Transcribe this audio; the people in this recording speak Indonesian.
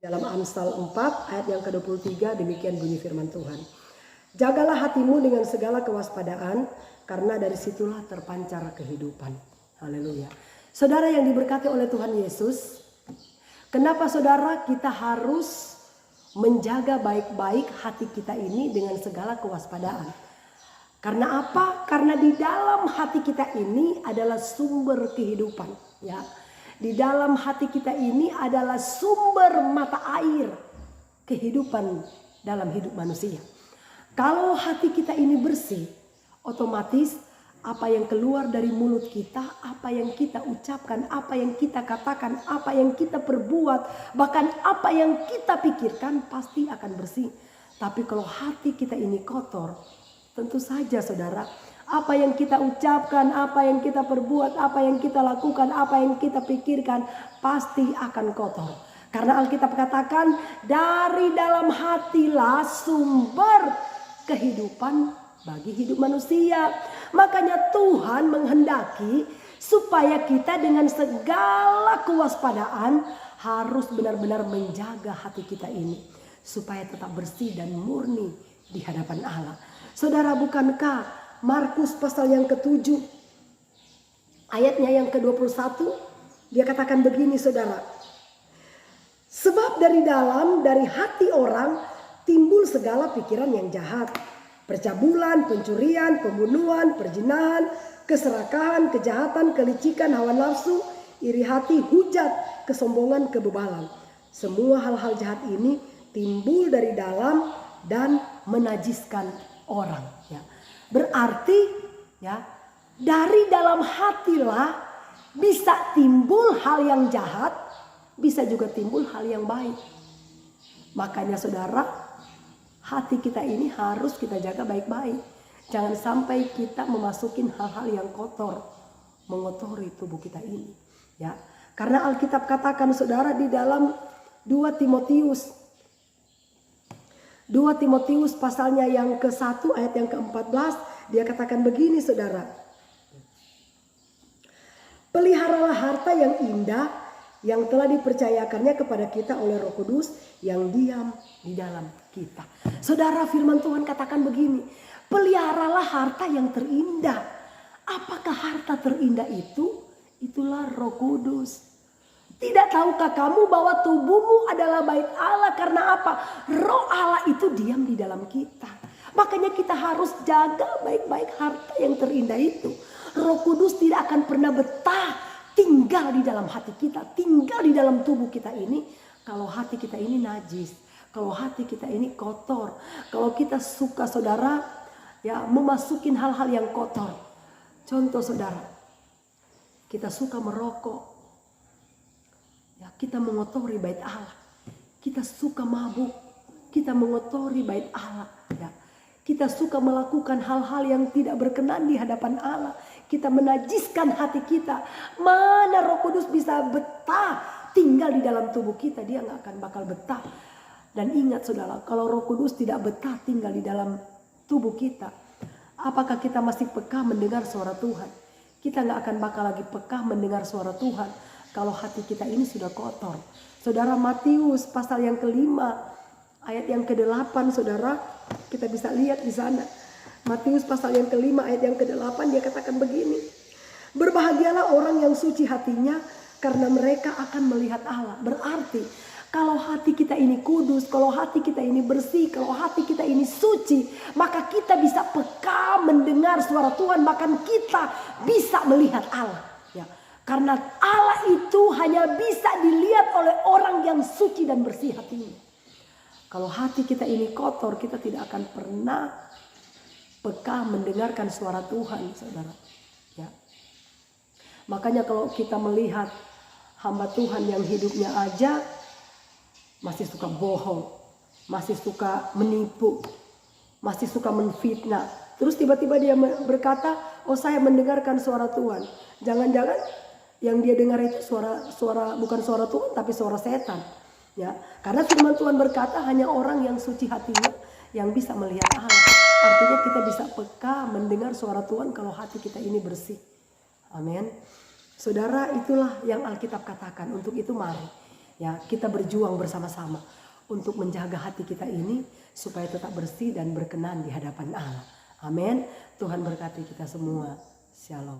Dalam Amsal 4 ayat yang ke-23 demikian bunyi firman Tuhan. Jagalah hatimu dengan segala kewaspadaan, karena dari situlah terpancar kehidupan. Haleluya. Saudara yang diberkati oleh Tuhan Yesus, kenapa saudara kita harus menjaga baik-baik hati kita ini dengan segala kewaspadaan? Karena apa? Karena di dalam hati kita ini adalah sumber kehidupan, ya. Di dalam hati kita ini adalah sumber mata air kehidupan dalam hidup manusia. Kalau hati kita ini bersih, otomatis apa yang keluar dari mulut kita, apa yang kita ucapkan, apa yang kita katakan, apa yang kita perbuat, bahkan apa yang kita pikirkan pasti akan bersih. Tapi kalau hati kita ini kotor, tentu saja saudara, apa yang kita ucapkan, apa yang kita perbuat, apa yang kita lakukan, apa yang kita pikirkan pasti akan kotor. Karena Alkitab katakan dari dalam hatilah sumber kehidupan bagi hidup manusia. Makanya Tuhan menghendaki supaya kita dengan segala kewaspadaan harus benar-benar menjaga hati kita ini. Supaya tetap bersih dan murni di hadapan Allah. Saudara, bukankah Markus pasal yang ke-7 ayatnya yang ke-21 dia katakan begini saudara. Sebab dari hati orang timbul segala pikiran yang jahat, percabulan, pencurian, pembunuhan, perzinahan, keserakahan, kejahatan, kelicikan, hawa nafsu, iri hati, hujat, kesombongan, kebebalan. Semua hal-hal jahat ini timbul dari dalam dan menajiskan orang, ya. Berarti ya dari dalam hatilah bisa timbul hal yang jahat, bisa juga timbul hal yang baik. Makanya saudara, hati kita ini harus kita jaga baik-baik. Jangan sampai kita memasukin hal-hal yang kotor, mengotori tubuh kita ini, ya. Karena Alkitab katakan saudara di dalam 2 Timotius pasalnya yang ke-1 ayat yang ke-14 dia katakan begini saudara. Peliharalah harta yang indah yang telah dipercayakannya kepada kita oleh Roh Kudus yang diam di dalam kita. Saudara, firman Tuhan katakan begini, peliharalah harta yang terindah. Apakah harta terindah itu? Itulah Roh Kudus. Tidak tahukah kamu bahwa tubuhmu adalah bait Allah? Karena apa? Roh Allah itu diam di dalam kita. Makanya kita harus jaga baik-baik harta yang terindah itu. Roh Kudus tidak akan pernah betah tinggal di dalam hati kita, tinggal di dalam tubuh kita ini. Kalau hati kita ini najis, kalau hati kita ini kotor, kalau kita suka saudara ya memasukin hal-hal yang kotor. Contoh saudara, kita suka merokok. Ya, kita mengotori bait Allah. Kita suka mabuk. Kita mengotori bait Allah. Ya. Kita suka melakukan hal-hal yang tidak berkenan di hadapan Allah. Kita menajiskan hati kita. Mana Roh Kudus bisa betah tinggal di dalam tubuh kita? Dia gak akan bakal betah. Dan ingat saudara, kalau Roh Kudus tidak betah tinggal di dalam tubuh kita, apakah kita masih peka mendengar suara Tuhan? Kita gak akan bakal lagi peka mendengar suara Tuhan kalau hati kita ini sudah kotor. Saudara, Matius pasal yang ke-5 ayat yang ke-8 saudara, kita bisa lihat di sana. Matius pasal yang ke-5 ayat yang ke-8 dia katakan begini. Berbahagialah orang yang suci hatinya, karena mereka akan melihat Allah. Berarti kalau hati kita ini kudus, kalau hati kita ini bersih, kalau hati kita ini suci, maka kita bisa peka mendengar suara Tuhan, bahkan kita bisa melihat Allah, ya. Karena Allah itu hanya bisa dilihat oleh orang yang suci dan bersih hatinya. Kalau hati kita ini kotor, kita tidak akan pernah peka mendengarkan suara Tuhan, saudara. Ya. Makanya kalau kita melihat hamba Tuhan yang hidupnya aja masih suka bohong, masih suka menipu, masih suka menfitnah. Terus tiba-tiba dia berkata, oh saya mendengarkan suara Tuhan. Jangan-jangan yang dia dengar itu suara bukan suara Tuhan tapi suara setan, ya. Karena firman Tuhan berkata hanya orang yang suci hatinya yang bisa melihat Allah. Artinya kita bisa peka mendengar suara Tuhan kalau hati kita ini bersih. Amin. Saudara, itulah yang Alkitab katakan. Untuk itu mari Ya, kita berjuang bersama-sama untuk menjaga hati kita ini supaya tetap bersih dan berkenan di hadapan Allah. Amin. Tuhan berkati kita semua. Shalom.